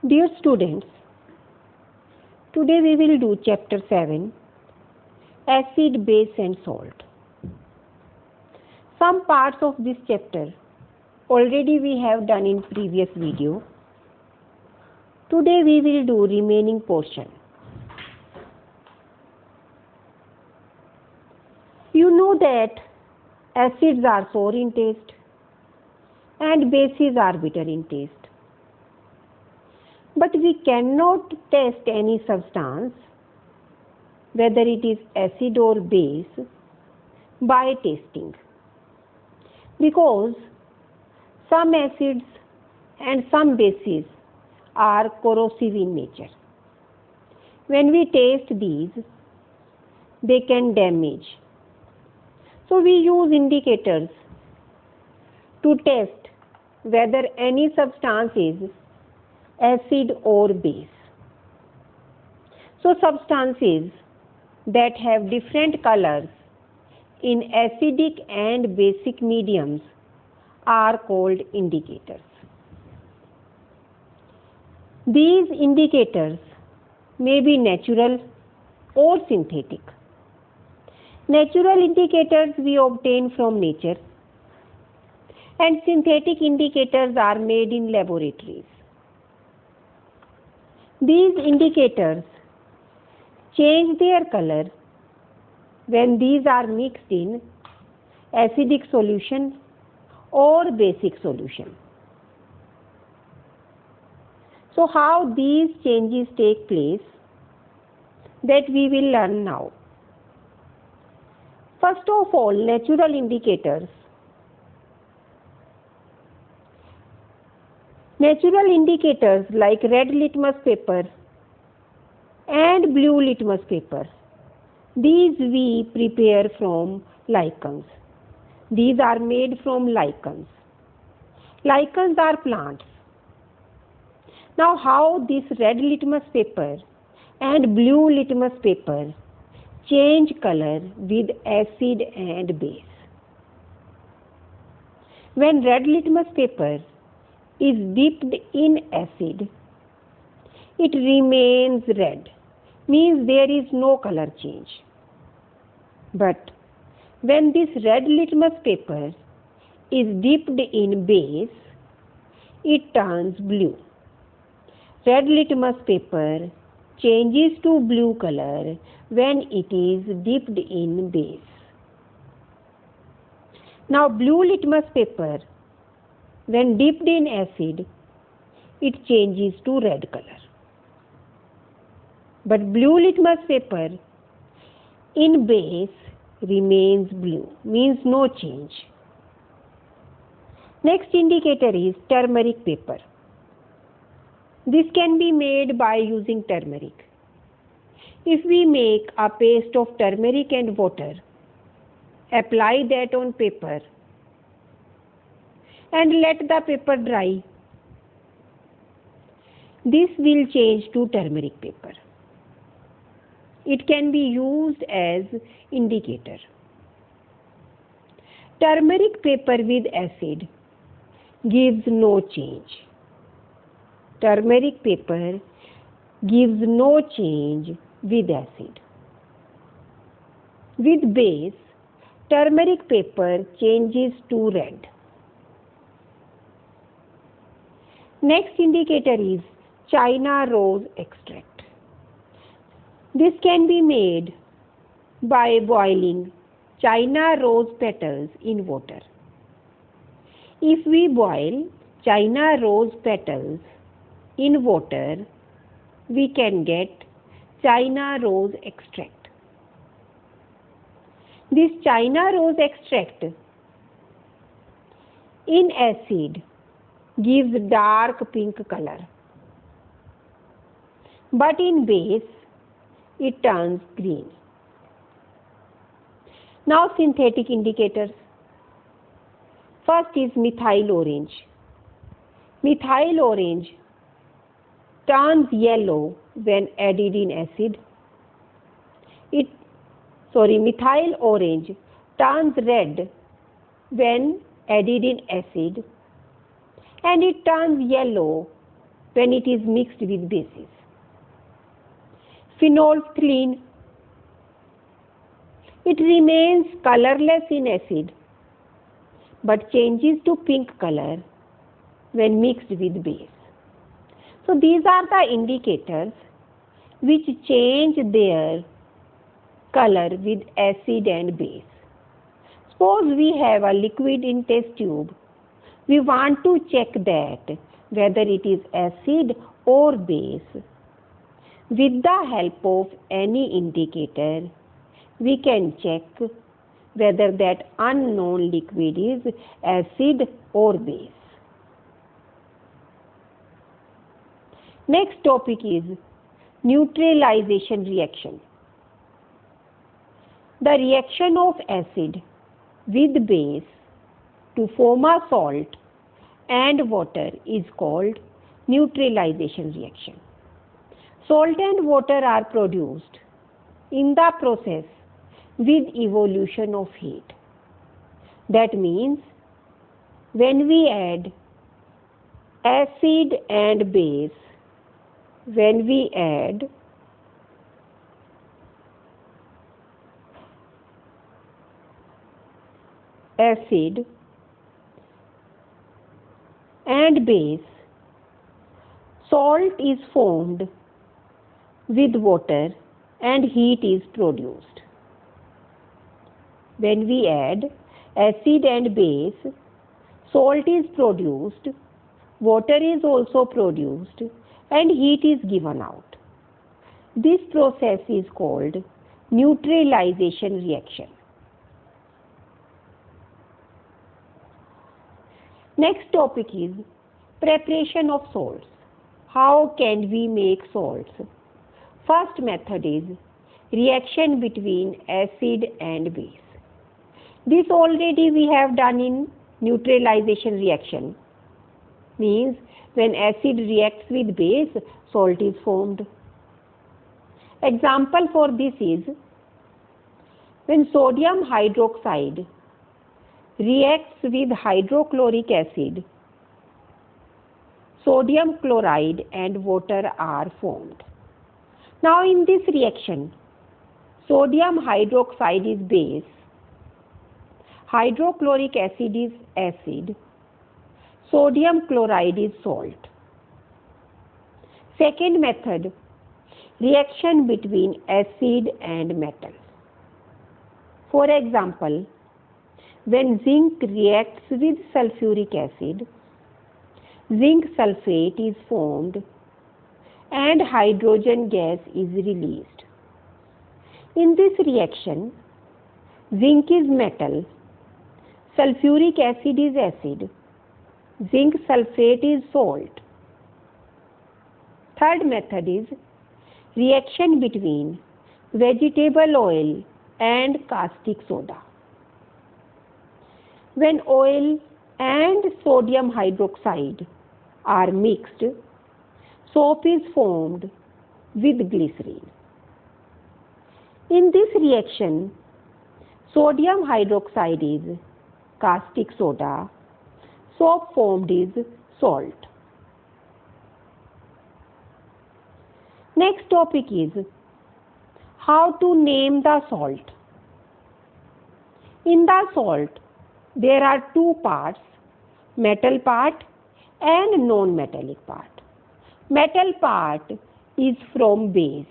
Dear students, today we will do chapter 7, Acid, Base and Salt. Some parts of this chapter already we have done in previous video. Today we will do remaining portion. You know that acids are sour in taste and bases are bitter in taste. But we cannot test any substance, whether it is acid or base, by tasting. Because some acids and some bases are corrosive in nature. When we taste these, they can damage. So we use indicators to test whether any substance is acid or base. So substances that have different colors in acidic and basic mediums are called indicators. These indicators may be natural or synthetic. Natural indicators we obtain from nature, and synthetic indicators are made in laboratories. These indicators change their color when these are mixed in acidic solution or basic solution. So how these changes take place, that we will learn now. First of all, natural indicators. Natural indicators like red litmus paper and blue litmus paper, these we prepare from lichens. These are made from lichens. Lichens are plants. Now how this red litmus paper and blue litmus paper change color with acid and base. When red litmus paper is dipped in acid, it remains red, means there is no color change. But when this red litmus paper is dipped in base, it turns blue. Red litmus paper changes to blue color when it is dipped in base. Now blue litmus paper, when dipped in acid, it changes to red color. But blue litmus paper in base remains blue, means no change. Next indicator is turmeric paper. This can be made by using turmeric. If we make a paste of turmeric and water, apply that on paper and let the paper dry, this will change to turmeric paper. It can be used as indicator. Turmeric paper with acid gives no change. Turmeric paper gives no change with acid. With base, turmeric paper changes to red. Next indicator is China rose extract. This can be made by boiling China rose petals in water. If we boil China rose petals in water, we can get China rose extract. This China rose extract in acid gives dark pink color, but in base it turns green. Now synthetic indicators. First is methyl orange. Methyl orange turns yellow when added in acid. Methyl orange turns red when added in acid, and it turns yellow when it is mixed with bases. Phenolphthalein, it remains colorless in acid but changes to pink color when mixed with base. So these are the indicators which change their color with acid and base. Suppose we have a liquid in test tube. We want to check that whether it is acid or base. With the help of any indicator, we can check whether that unknown liquid is acid or base. Next topic is neutralization reaction. The reaction of acid with base to form a salt and water is called neutralization reaction. Salt and water are produced in the process with evolution of heat. That means when we add acid and base, when we add acid and base, salt is formed with water and heat is produced. When we add acid and base, salt is produced, water is also produced, and heat is given out. This process is called neutralization reaction. Next topic is preparation of salts. How can we make salts? First method is reaction between acid and base. This already we have done in neutralization reaction. Means when acid reacts with base, salt is formed. Example for this is when sodium hydroxide reacts with hydrochloric acid, sodium chloride and water are formed. Now in this reaction, sodium hydroxide is base, hydrochloric acid is acid, sodium chloride is salt. Second method, reaction between acid and metal. For example, when zinc reacts with sulfuric acid, zinc sulfate is formed and hydrogen gas is released. In this reaction, zinc is metal, sulfuric acid is acid, zinc sulfate is salt. Third method is reaction between vegetable oil and caustic soda. When oil and sodium hydroxide are mixed, soap is formed with glycerine. In this reaction, sodium hydroxide is caustic soda, soap formed is salt. Next topic is how to name the salt. In the salt, there are two parts, metal part and non-metallic part. Metal part is from base.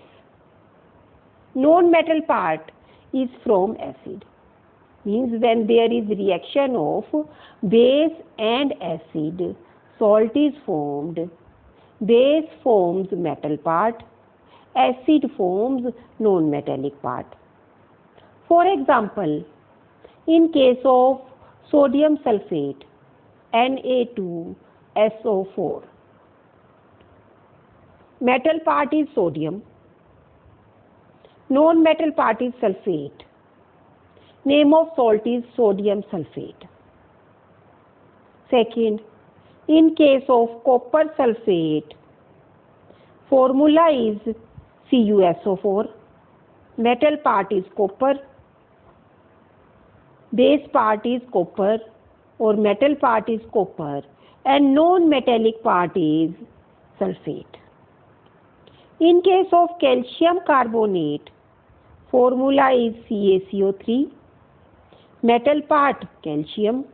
Non-metal part is from acid. Means when there is reaction of base and acid, salt is formed. Base forms metal part, acid forms non-metallic part. For example, in case of sodium sulfate, Na2SO4, metal part is sodium, non-metal part is sulfate. Name of salt is sodium sulfate. Second, in case of copper sulfate, formula is CuSO4. Metal part is copper, base part is copper or metal part is copper, and non-metallic part is sulfate. In case of calcium carbonate, formula is CaCO3, metal part calcium,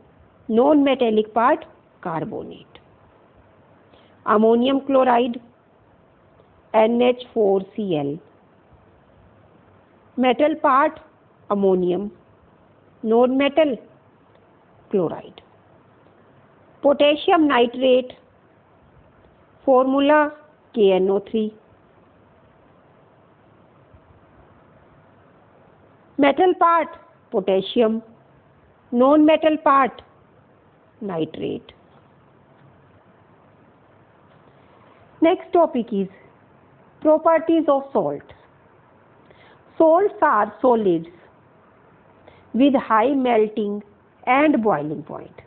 non-metallic part carbonate. Ammonium chloride, NH4Cl, metal part ammonium, non-metal chloride. Potassium nitrate, formula KNO3. Metal part potassium, non-metal part nitrate. Next topic is properties of salt. Salts are solids with high melting and boiling point.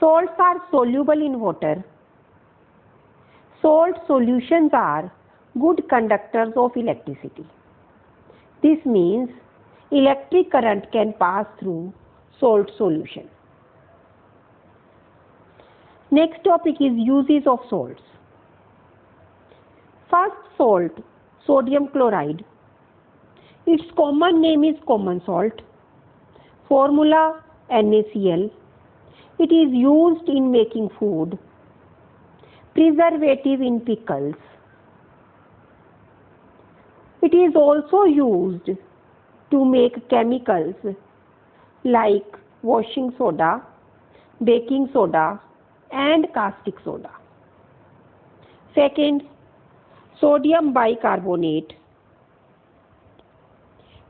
Salts are soluble in water. Salt solutions are good conductors of electricity. This means electric current can pass through salt solution. Next topic is uses of salts. First salt, sodium chloride. Its common name is common salt. Formula NaCl. It is used in making food, preservative in pickles. It is also used to make chemicals like washing soda, baking soda, and caustic soda. Second, sodium bicarbonate.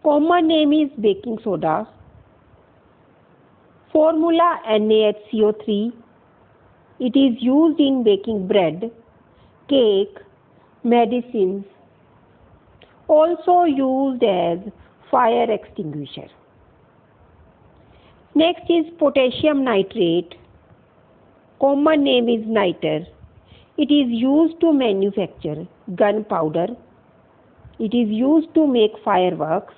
Common name is baking soda. Formula NaHCO3. It is used in baking bread, cake, medicines. Also used as fire extinguisher. Next is potassium nitrate. Common name is niter. It is used to manufacture gunpowder. It is used to make fireworks.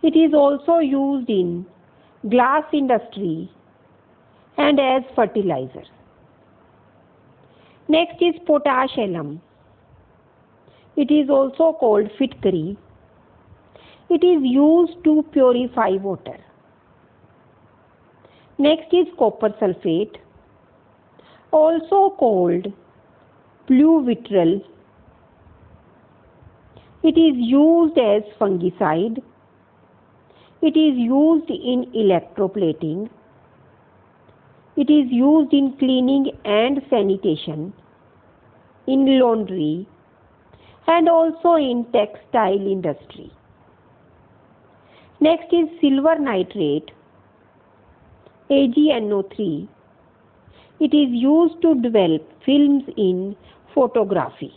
It is also used in glass industry and as fertilizer. Next is potash alum. It is also called fitkery. It is used to purify water. Next is copper sulfate, also called blue vitriol. It is used as fungicide. It is used in electroplating. It is used in cleaning and sanitation, in laundry, and also in textile industry. Next is silver nitrate, AgNO3. It is used to develop films in photography.